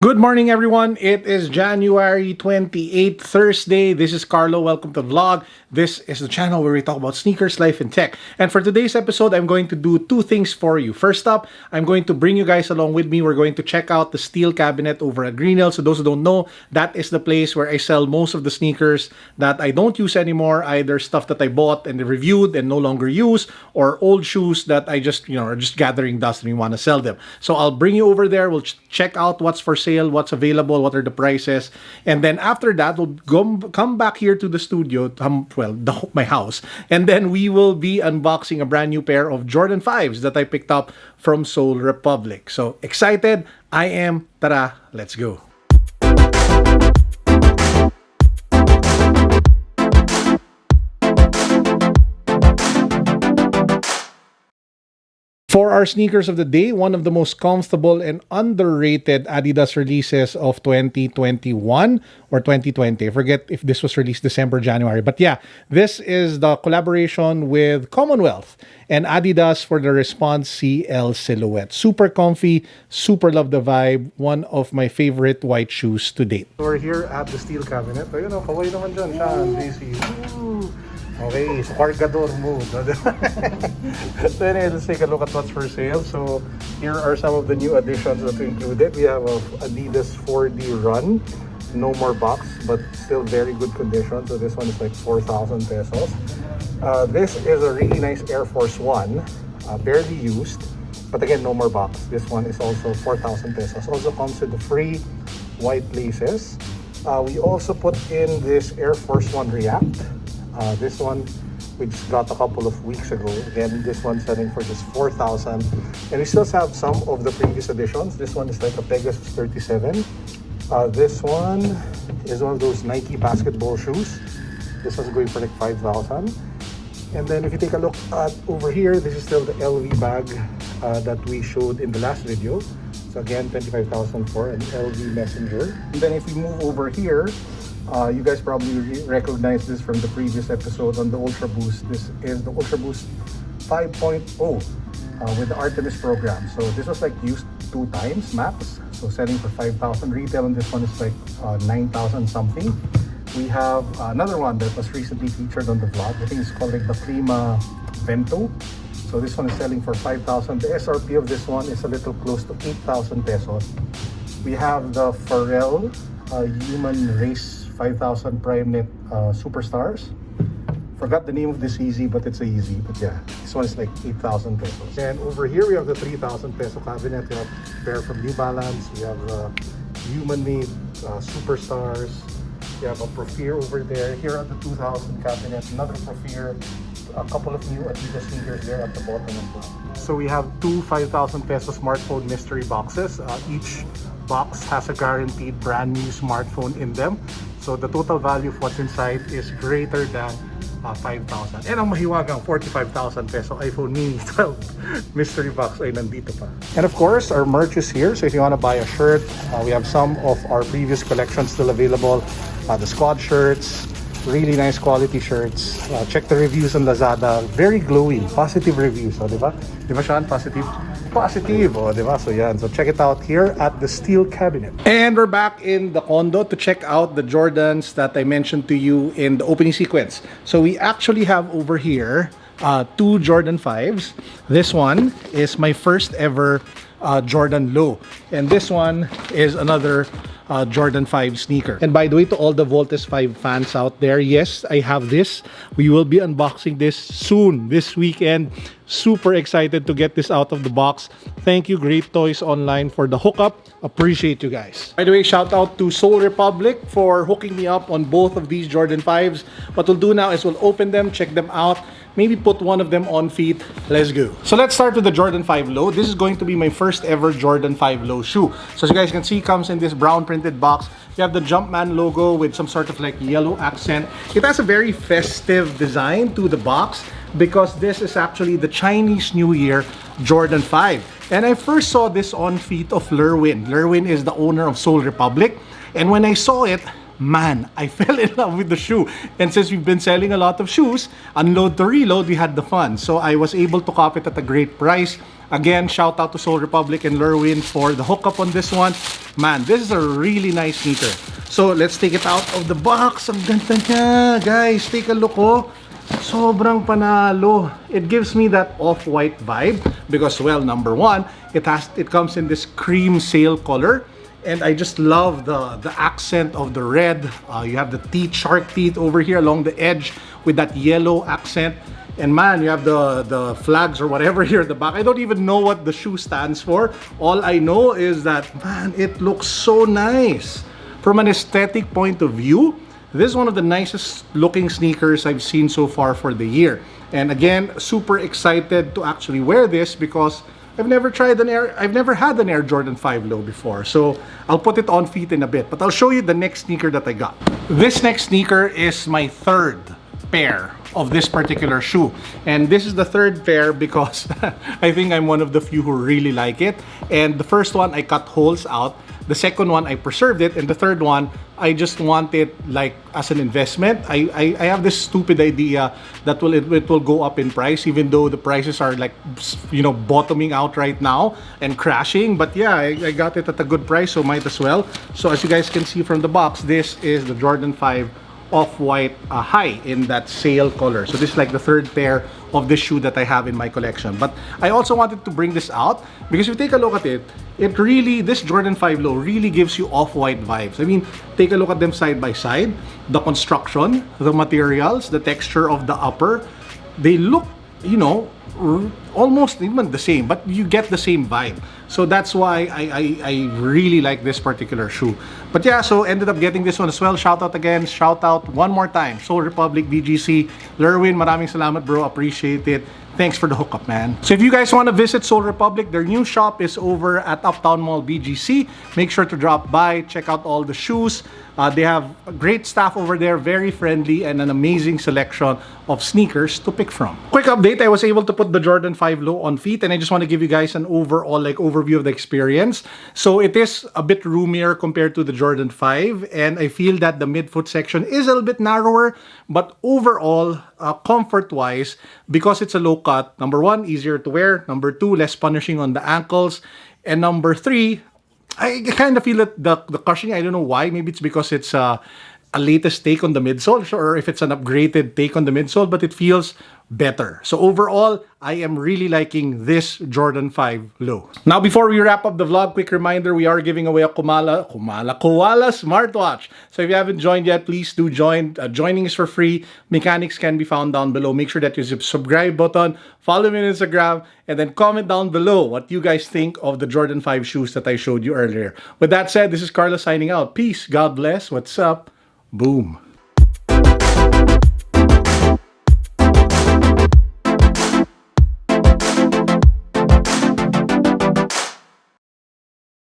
Good morning, everyone. It is January 28th, Thursday. This is Carlo. Welcome to the vlog. This is the channel where we talk about sneakers, life, and tech. And for today's episode, I'm going to do two things for you. First up, I'm going to bring you guys along with me. We're going to check out the steel cabinet over at Greenhills. So those who don't know, that is the place where I sell most of the sneakers that I don't use anymore, either stuff that I bought and reviewed and no longer use, or old shoes that I just, are just gathering dust and we want to sell them. So I'll bring you over there. We'll check out what's for sale, what's available, what are the prices, and then after that we'll come back here to the studio, my house, and then we will be unboxing a brand new pair of Jordan 5s that I picked up from Seoul Republic. So excited I am. Tara, let's go. For our sneakers of the day, one of the most comfortable and underrated Adidas releases of 2021 or 2020. I forget if this was released December, January. But yeah, this is the collaboration with Commonwealth and Adidas for the Response CL silhouette. Super comfy, super love the vibe. One of my favorite white shoes to date. We're here at the steel cabinet. Ayun o, kaway naman dyan siya. JC. Okay, so cargador mode. So anyway, let's take a look at what's for sale. So here are some of the new additions that we included. We have a Adidas 4D Run, no more box, but still very good condition. So this one is like 4,000 pesos. This is a really nice Air Force One, barely used, but again, no more box. This one is also 4,000 pesos. Also comes with the free white laces. We also put in this Air Force One React. This one we just got a couple of weeks ago. Again, this one selling for just 4,000. And we still have some of the previous editions. This one is like a Pegasus 37. This one is one of those Nike basketball shoes. This one's going for like 5,000. And then if you take a look at over here, this is still the LV bag that we showed in the last video. So again, 25,000 for an LV Messenger. And then if we move over here, you guys probably recognize this from the previous episode on the Ultra Boost. This is the Ultra Boost 5.0 with the Artemis program. So this was like used 2 times max. So selling for 5,000 retail, and this one is like 9,000 something. We have another one that was recently featured on the vlog. I think it's called like the Klima Vento. So this one is selling for 5,000. The SRP of this one is a little close to 8,000 pesos. We have the Pharrell Human Race 5,000 Prime Knit Superstars. Forgot the name of this Yeezy, but it's a Yeezy. But yeah, this one is like 8,000 pesos. And over here we have the 3,000 peso cabinet. We have a pair from New Balance. We have Human Made Superstars. We have a Profire over there. Here at the 2,000 cabinet, another Profire. A couple of new Adidas sneakers there at the bottom as well. So we have two 5,000 peso smartphone mystery boxes. Each box has a guaranteed brand new smartphone in them. So the total value of what's inside is greater than 5,000. And ang mahiwagang 45,000 peso iPhone Mini 12 mystery box ay nandito pa. And of course, our merch is here. So if you want to buy a shirt, we have some of our previous collections still available. The squad shirts, really nice quality shirts. Check the reviews on Lazada. Very glowing, positive reviews. O, diba? Diba, Sean? Positive? Positive. O, diba? So, yan. So, check it out here at the steel cabinet. And we're back in the condo to check out the Jordans that I mentioned to you in the opening sequence. So, we actually have over here two Jordan 5s. This one is my first ever Jordan Low. And this one is another Jordan 5 sneaker. And by the way, to all the Voltes 5 fans out there, yes, I have this. We will be unboxing this soon, this weekend. Super excited to get this out of the box. Thank you, Great Toys Online, for the hookup. Appreciate you guys. By the way, shout out to Seoul Republic for hooking me up on both of these Jordan 5s. What we'll do now is we'll open them, check them out, maybe put one of them on feet. Let's go. So let's start with the Jordan 5 Low. This is going to be my first ever Jordan 5 Low shoe. So as you guys can see, comes in this brown printed box. You have the Jumpman logo with some sort of like yellow accent. It has a very festive design to the box because this is actually the Chinese New Year Jordan 5. And I first saw this on feet of Lerwin. Lerwin is the owner of Seoul Republic. And when I saw it, man, I fell in love with the shoe. And since we've been selling a lot of shoes, unload to reload, we had the fun. So I was able to cop it at a great price. Again, shout out to Soul Republic and Lerwin for the hookup on this one. Man, this is a really nice sneaker. So let's take it out of the box. Ang ganda niya. Guys, take a look, oh. Sobrang panalo. It gives me that off-white vibe because, well, number one, it comes in this cream sail color. And I just love the accent of the red. You have the teeth, shark teeth over here along the edge with that yellow accent. And man, you have the flags or whatever here at the back. I don't even know what the shoe stands for. All I know is that, man, it looks so nice. From an aesthetic point of view, this is one of the nicest looking sneakers I've seen so far for the year. And again, super excited to actually wear this because I've never had an Air Jordan 5 Low before. So I'll put it on feet in a bit, but I'll show you the next sneaker that I got. This next sneaker is my third pair of this particular shoe, and this is the third pair because I think I'm one of the few who really like it. And the first one I cut holes out, the second one I preserved it, and the third one I just want it like as an investment. I have this stupid idea that it will go up in price, even though the prices are like, you know, bottoming out right now and crashing. But yeah, I got it at a good price, so might as well. So as you guys can see from the box, this is the Jordan 5 off-white high in that sail color. So this is like the third pair of this shoe that I have in my collection. But I also wanted to bring this out because if you take a look at it, this Jordan 5 Low really gives you off-white vibes. I mean, take a look at them side by side. The construction, the materials, the texture of the upper, they look, you know, almost even the same, but you get the same vibe. So that's why I really like this particular shoe. But yeah, so ended up getting this one as well. Shout out again, shout out one more time, Soul Republic, BGC, Lerwin, maraming salamat bro, appreciate it. Thanks for the hookup, man. So if you guys want to visit Soul Republic, their new shop is over at Uptown Mall BGC. Make sure to drop by, check out all the shoes. They have great staff over there, very friendly, and an amazing selection of sneakers to pick from. Quick update, I was able to put the Jordan 5 Low on feet, and I just want to give you guys an overall overview of the experience. So it is a bit roomier compared to the Jordan 5, and I feel that the midfoot section is a little bit narrower, but overall, comfort-wise, because it's a low cut, number one, easier to wear, number two, less punishing on the ankles, and number three, I kind of feel that the cushioning, I don't know why, maybe it's because it's a latest take on the midsole, or if it's an upgraded take on the midsole, but it feels better. So overall, I am really liking this Jordan 5 Low. Now, before we wrap up the vlog, quick reminder, we are giving away a Koala smartwatch. So if you haven't joined yet, please do join. Joining is for free. Mechanics can be found down below. Make sure that you subscribe button, follow me on Instagram, and then comment down below what you guys think of the Jordan 5 shoes that I showed you earlier. With that said, this is Carlo signing out. Peace, God bless, what's up, boom.